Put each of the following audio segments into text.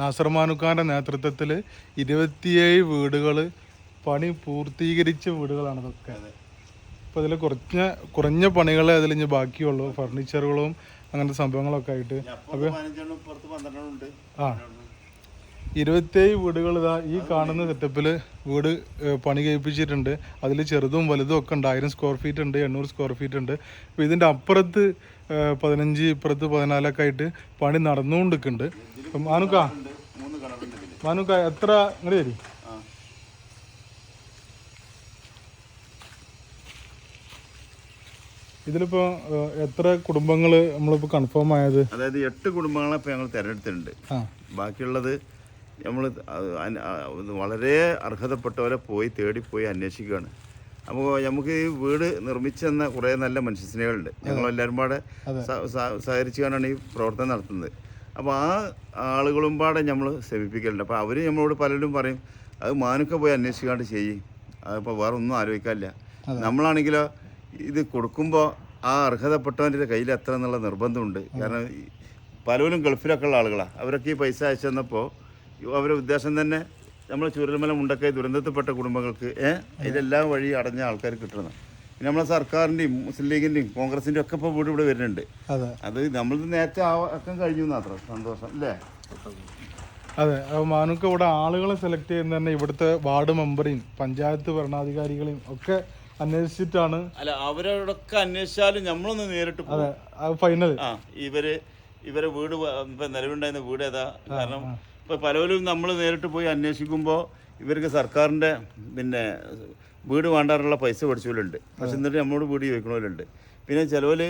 നാസർ മാനുക്കാൻ്റെ നേതൃത്വത്തിൽ 27 വീടുകൾ പണി പൂർത്തീകരിച്ച വീടുകളാണ് ഇതൊക്കെ. അപ്പോൾ ഇതിൽ കുറഞ്ഞ പണികളെ അതിൽ ഇനി ബാക്കിയുള്ളൂ, ഫർണിച്ചറുകളും അങ്ങനത്തെ സംഭവങ്ങളൊക്കെ ആയിട്ട്. അപ്പോൾ 27 വീടുകൾ ഇതാ ഈ കാണുന്ന സെറ്റപ്പിൽ വീട് പണി കഴിപ്പിച്ചിട്ടുണ്ട്. അതിൽ ചെറുതും വലുതും ഒക്കെ ഉണ്ട്. 1000 സ്ക്വയർ ഫീറ്റ് ഉണ്ട്, 800 സ്ക്വയർ ഫീറ്റ് ഉണ്ട്. അപ്പോൾ ഇതിൻ്റെ അപ്പുറത്ത് 15, ഇപ്പുറത്ത് 14 ഒക്കെ ആയിട്ട് പണി നടന്നുകൊണ്ടിരിക്കുന്നുണ്ട്. അപ്പം മാനുക്ക എത്ര ഇങ്ങോട്ട് തരി. ഇതിലിപ്പോ എത്ര കുടുംബങ്ങൾ നമ്മളിപ്പോ കൺഫേം ആയത്? അതായത് 8 കുടുംബങ്ങളെ ഇപ്പൊ ഞങ്ങൾ തിരഞ്ഞെടുത്തിട്ടുണ്ട്. ബാക്കിയുള്ളത് നമ്മൾ വളരെ അർഹതപ്പെട്ടവരെ തേടിപ്പോയി അന്വേഷിക്കുകയാണ്. അപ്പോൾ നമുക്ക് ഈ വീട് നിർമ്മിച്ചെന്ന കുറേ നല്ല മനുഷ്യസ്നേഹികളുണ്ട്. ഞങ്ങളെല്ലാവരും പാടെ സഹകരിച്ചുകൊണ്ടാണ് ഈ പ്രവർത്തനം നടത്തുന്നത്. അപ്പോൾ ആ ആളുകളും പാടെ നമ്മൾ ശ്രമിപ്പിക്കലുണ്ട്. അപ്പോൾ അവർ നമ്മളോട് പലരും പറയും അത് മാനുക്ക പോയി അന്വേഷിക്കാണ്ട് ചെയ്യും, അതിപ്പോൾ വേറെ ഒന്നും ആലോചിക്കാനില്ല. നമ്മളാണെങ്കിലോ ഇത് കൊടുക്കുമ്പോൾ ആ അർഹതപ്പെട്ടവൻ്റെ കയ്യിൽ എത്ര എന്നുള്ള നിർബന്ധമുണ്ട്. കാരണം പലരും ഗൾഫിലൊക്കെ ഉള്ള ആളുകളാണ്. അവരൊക്കെ ഈ പൈസ അയച്ചു തന്നപ്പോൾ അവരുടെ ഉദ്ദേശം തന്നെ നമ്മൾ ചൂരൽമല മുണ്ടക്കൈ ദുരന്തത്തിൽപ്പെട്ട കുടുംബങ്ങൾക്ക് ഇതിലെല്ലാം വഴി അടഞ്ഞ ആൾക്കാർ കിട്ടണം. പിന്നെ നമ്മളെ സർക്കാരിൻ്റെയും മുസ്ലിം ലീഗിൻ്റെയും കോൺഗ്രസിൻ്റെയും ഒക്കെ ഇപ്പോൾ വീട് ഇവിടെ വരുന്നുണ്ട്. അത് നമ്മൾ നേരത്തെ ആക്കാൻ കഴിഞ്ഞു മാത്രം സന്തോഷം അല്ലേ? അതെ, മാനുക്ക ഇവിടെ ആളുകളെ സെലക്ട് ചെയ്യുന്ന തന്നെ ഇവിടുത്തെ വാർഡ് മെമ്പറേയും പഞ്ചായത്ത് ഭരണാധികാരികളെയും ഒക്കെ അന്വേഷിച്ചിട്ടാണ്. അല്ല, അവരോടൊക്കെ അന്വേഷിച്ചാലും നമ്മളൊന്ന് നേരിട്ട് ഫൈനൽ ഇവരെ വീട് ഇപ്പം നിലവിലുണ്ടായിരുന്ന വീട് ഏതാ. കാരണം ഇപ്പോൾ പലരും നമ്മൾ നേരിട്ട് പോയി അന്വേഷിക്കുമ്പോൾ ഇവർക്ക് സർക്കാരിൻ്റെ പിന്നെ വീട് വേണ്ടാറുള്ള പൈസ പഠിച്ചവരുണ്ട്. പക്ഷെ എന്നിട്ട് നമ്മളോട് വീട് ചോദിക്കണവരുണ്ട്. പിന്നെ ചിലവർ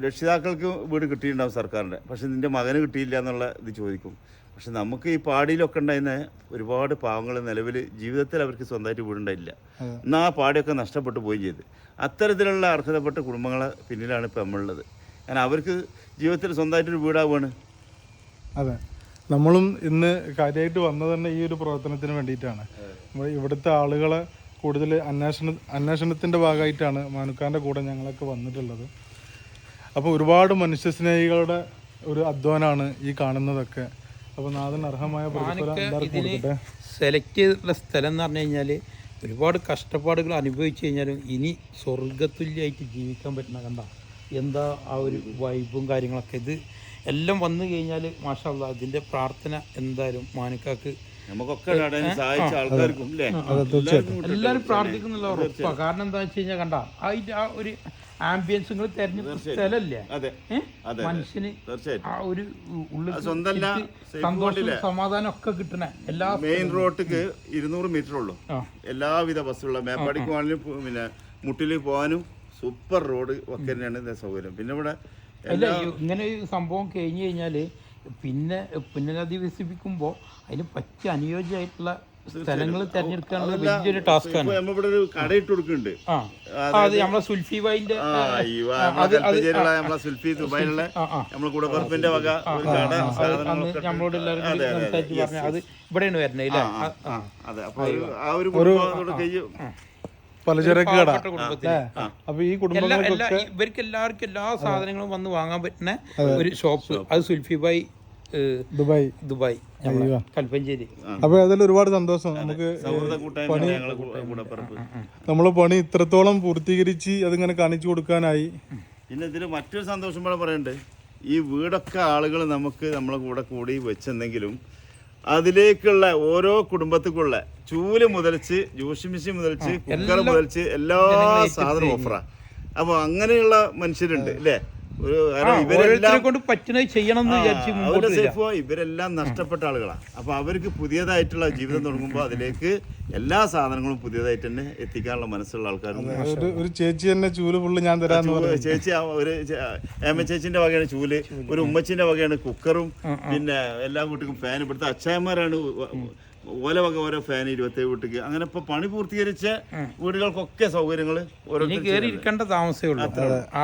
രക്ഷിതാക്കൾക്ക് വീട് കിട്ടിയിട്ടുണ്ടാവും സർക്കാരിൻ്റെ, പക്ഷെ നിൻ്റെ മകന് കിട്ടിയില്ല എന്നുള്ള ഇത് ചോദിക്കും. പക്ഷെ നമുക്ക് ഈ പാടിയിലൊക്കെ ഉണ്ടായിരുന്ന ഒരുപാട് പാവങ്ങൾ നിലവിൽ ജീവിതത്തിൽ അവർക്ക് സ്വന്തമായിട്ട് വീടുണ്ടായില്ല. എന്നാൽ ആ പാടിയൊക്കെ നഷ്ടപ്പെട്ടു പോയി ചെയ്ത്. അത്തരത്തിലുള്ള അർഹതപ്പെട്ട കുടുംബങ്ങളെ പിന്നിലാണ് ഇപ്പം നമ്മളുള്ളത്. കാരണം അവർക്ക് ജീവിതത്തിൽ സ്വന്തമായിട്ടൊരു വീടാവുകയാണ്. അതെ, നമ്മളും ഇന്ന് കാര്യമായിട്ട് വന്നത് തന്നെ ഈ ഒരു പ്രവർത്തനത്തിന് വേണ്ടിയിട്ടാണ്. ഇവിടുത്തെ ആളുകളെ കൂടുതൽ അന്വേഷണത്തിൻ്റെ ഭാഗമായിട്ടാണ് മാനുക്കാൻ്റെ കൂടെ ഞങ്ങളൊക്കെ വന്നിട്ടുള്ളത്. അപ്പോൾ ഒരുപാട് മനുഷ്യസ്നേഹികളുടെ ഒരു അധ്വാനമാണ് ഈ കാണുന്നതൊക്കെ. അപ്പോൾ നാഥൻ അർഹമായ സെലക്ട് ചെയ്തിട്ടുള്ള സ്ഥലം എന്ന് പറഞ്ഞു കഴിഞ്ഞാൽ ഒരുപാട് കഷ്ടപ്പാടുകൾ അനുഭവിച്ചു കഴിഞ്ഞാലും ഇനി സ്വർഗത്തുല്യമായിട്ട് ജീവിക്കാൻ പറ്റുന്ന കണ്ട എന്താ ആ ഒരു വൈബും കാര്യങ്ങളൊക്കെ. ഇത് എല്ലാം വന്നു കഴിഞ്ഞാൽ മാഷാ അല്ലാഹ് ഇതിൻ്റെ പ്രാർത്ഥന എന്തായാലും മാനുക്കാക്ക് എല്ലാവരും പ്രാർത്ഥിക്കുന്നുള്ള ഉറപ്പാണ്. കാരണം എന്താ വെച്ച് കഴിഞ്ഞാൽ കണ്ട അതിൻ്റെ ആ ഒരു ആംബിയൻസ് നിങ്ങൾ തെരഞ്ഞെടുത്ത സ്ഥലമല്ലേ മനുഷ്യന് ആ ഒരു ഉള്ളിൽ സന്തോഷം സമാധാനം ഒക്കെ കിട്ടണ. എല്ലാ മെയിൻ റോഡിക്ക് 200 മീറ്റർ ഉള്ളൂ. എല്ലാവിധ ബസ്സുള്ള മേപ്പാടിക്ക് പോകാനും പിന്നെ മുട്ടിൽ പോകാനും സൂപ്പർ റോഡ് ഒക്കെ തന്നെയാണ് സൗകര്യം. പിന്നെ ഇവിടെ അല്ല ഇങ്ങനെ ഒരു സംഭവം കഴിഞ്ഞു കഴിഞ്ഞാൽ പിന്നെ പുനരധിവസിപ്പിക്കുമ്പോൾ അതിന് പറ്റിയ അനുയോജ്യമായിട്ടുള്ള സ്ഥലങ്ങൾ തിരഞ്ഞെടുക്കാനുള്ള വലിയൊരു ടാസ്ക്കാണ്. നമ്മളിവിടെ ഒരു കടയിട്ട് കൊടുക്കുന്നുണ്ട്. അത് നമ്മളെ സുൽഫി വൈൻ്റെ നമ്മളെ കൂടപ്പറപ്പിന്റെ വക നമ്മളോട് എല്ലാവരും സംസാരിച്ച് പറഞ്ഞ അത് ഇവിടെയാണ് വരുന്നത് ഇല്ലേ? അതെ, അപ്പൊ ആ ഒരു കുടുംബത്തോട് കഴിയും പലചരക്ക് കട. അപ്പൊ ഈ ഇവർക്ക് എല്ലാവർക്കും എല്ലാ സാധനങ്ങളും വന്ന് വാങ്ങാൻ പറ്റുന്ന ഒരു ഷോപ്പ്, അത് സുൽഫി ബൈ ദുബായ് കൽപ്പഞ്ചേരി. അപ്പൊ അതിൽ ഒരുപാട് സന്തോഷം. നമുക്ക് നമ്മളെ പണി ഇത്രത്തോളം പൂർത്തീകരിച്ച് അതിങ്ങനെ കാണിച്ചു കൊടുക്കാനായി. പിന്നെ ഇതിൽ മറ്റൊരു സന്തോഷം കൂടെ പറയണ്ട്. ഈ വീടൊക്കെ ആളുകൾ നമുക്ക് നമ്മളെ കൂടെ കൂടി വെച്ചെന്നെങ്കിലും അതിലേക്കുള്ള ഓരോ കുടുംബത്തിക്കുള്ള ചൂല് മുതൽച്ച് ജ്യൂസ് മെഷീൻ മുതൽച്ച് കുക്കർ മുതൽച്ച് എല്ലാ സാധനവും ഓഫറാ. അപ്പൊ അങ്ങനെയുള്ള മനുഷ്യരുണ്ട് അല്ലേ? ഇവരെല്ലാം നഷ്ടപ്പെട്ട ആളുകളാണ്. അപ്പൊ അവർക്ക് പുതിയതായിട്ടുള്ള ജീവിതം തുടങ്ങുമ്പോൾ അതിലേക്ക് എല്ലാ സാധനങ്ങളും പുതിയതായിട്ട് തന്നെ എത്തിക്കാനുള്ള മനസ്സുള്ള ആൾക്കാരുണ്ട്. ഒരു ചേച്ചി തന്നെ ചൂല് ഫുള്ള് ഞാൻ തരാം. ചേച്ചി ഒരു ചേച്ചിന്റെ വകയാണ് ചൂല്, ഒരു ഉമ്മച്ചിന്റെ വകയാണ് കുക്കറും, പിന്നെ എല്ലാ വീട്ടിലും ഫാൻ. ഇവിടുത്തെ അച്ചായന്മാരാണ് ഓല വക ഓരോ ഫാൻ 27 വീട്ടിക്ക്. അങ്ങനെ ഇപ്പൊ പണി പൂർത്തീകരിച്ച വീടുകൾക്കൊക്കെ സൗകര്യങ്ങൾ ഇരിക്കേണ്ട താമസമേ ഉള്ളൂ.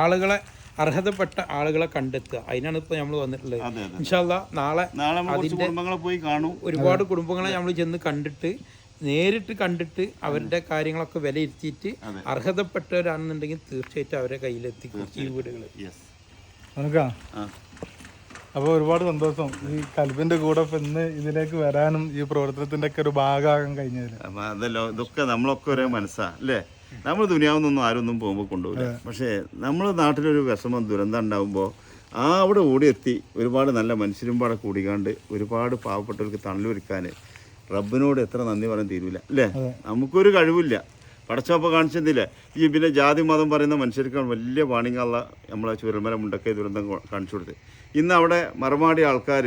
ആളുകളെ അർഹതപ്പെട്ട ആളുകളെ കണ്ടെത്തുക, അതിനാണ് ഇപ്പൊ നമ്മൾ വന്നിട്ടുള്ളത്. ഇൻഷാ അല്ലാഹ് നാളെ കുടുംബങ്ങളെ പോയി കാണും. ഒരുപാട് കുടുംബങ്ങളെ നമ്മൾ ചെന്ന് നേരിട്ട് കണ്ടിട്ട് അവരുടെ കാര്യങ്ങളൊക്കെ വിലയിരുത്തിയിട്ട് അർഹതപ്പെട്ടവരാണെന്നുണ്ടെങ്കിൽ തീർച്ചയായിട്ടും അവരെ കയ്യിലെത്തിക്കും ഈ വീടുകൾ. അപ്പോൾ ഒരുപാട് സന്തോഷം ഈ കൽബിന്റെ കൂടെ ഇപ്പൊ ഇന്ന് ഇതിലേക്ക് വരാനും ഈ പ്രവർത്തനത്തിന്റെ ഒക്കെ ഒരു ഭാഗമാകാൻ കഴിഞ്ഞതിൽ. അപ്പം അതല്ലോ ഇതൊക്കെ നമ്മളൊക്കെ ഒരേ മനസ്സാ അല്ലേ. നമ്മൾ ദുനിയാവുന്നൊന്നും ആരൊന്നും പോകുമ്പോൾ കൊണ്ടുപോകില്ല. പക്ഷേ നമ്മുടെ നാട്ടിലൊരു വിഷമം ദുരന്തം ഉണ്ടാകുമ്പോൾ അവിടെ ഓടിയെത്തി ഒരുപാട് നല്ല മനുഷ്യരും പാടെ കൂടിക്കാണ്ട് ഒരുപാട് പാവപ്പെട്ടവർക്ക് തണലൊരുക്കാൻ റബ്ബിനോട് എത്ര നന്ദി പറയാൻ തീരൂല അല്ലേ. നമുക്കൊരു കഴിവില്ല. പടച്ചോപ്പ കാണിച്ചെന്നില്ല ഈ പിന്നെ ജാതി മതം പറയുന്ന മനുഷ്യർക്കാണ് വലിയ വാണിങ്ങുള്ള നമ്മളെ ചുരൽമല മുണ്ടക്കൈ ദുരന്തം കാണിച്ചു കൊടുത്ത്. ഇന്ന് അവിടെ മറുമാടി ആൾക്കാർ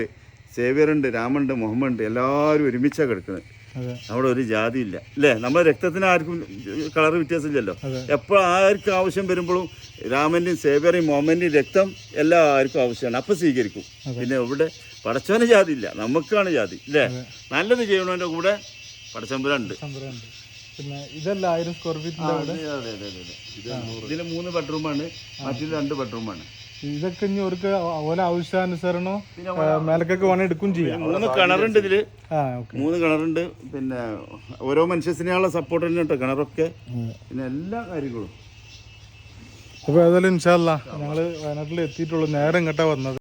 സേവ്യറുണ്ട്, രാമുണ്ട്, മുഹമ്മദ് എല്ലാവരും ഒരുമിച്ചാണ് കിടക്കുന്നത്. അവിടെ ഒരു ജാതി ഇല്ല അല്ലേ. നമ്മുടെ രക്തത്തിന് ആർക്കും കളർ വ്യത്യാസമില്ലല്ലോ. എപ്പോൾ ആർക്കും ആവശ്യം വരുമ്പോഴും രാമൻ്റെയും സേവ്യറേയും മുഹമ്മദിൻ്റെയും രക്തം എല്ലാവർക്കും ആവശ്യമാണ്. അപ്പം സ്വീകരിക്കും. പിന്നെ ഇവിടെ പടച്ചവന് ജാതി ഇല്ല, നമുക്കാണ് ജാതി അല്ലേ. നല്ലത് ചെയ്യണതിൻ്റെ കൂടെ പടച്ചമ്പലുണ്ട്. പിന്നെ ഇതല്ല 1000 സ്ക്വയർ ഫീറ്റിന്റെ ഇതിന് 3 ബെഡ്റൂമാണ്, മറ്റൊരു 2 ബെഡ്റൂമാണ്. ഇതൊക്കെ ഇനി അവർക്ക് ഓരോ ആവശ്യാനുസരണം മേലക്കൊക്കെ വേണേൽ എടുക്കും ചെയ്യാം. 3 കിണറുണ്ട് ഇതില്. 3 കിണറുണ്ട്. പിന്നെ ഓരോ മനുഷ്യസിനുള്ള സപ്പോർട്ട് തന്നെ കേട്ടോ കിണറൊക്കെ. പിന്നെ എല്ലാ കാര്യങ്ങളും. അപ്പോൾ ഏതായാലും ഇൻഷാ അല്ലാ ഞങ്ങൾ വയനാട്ടിൽ എത്തിയിട്ടുള്ളൂ. നേരെ ഇങ്ങോട്ടാണ് വന്നത്.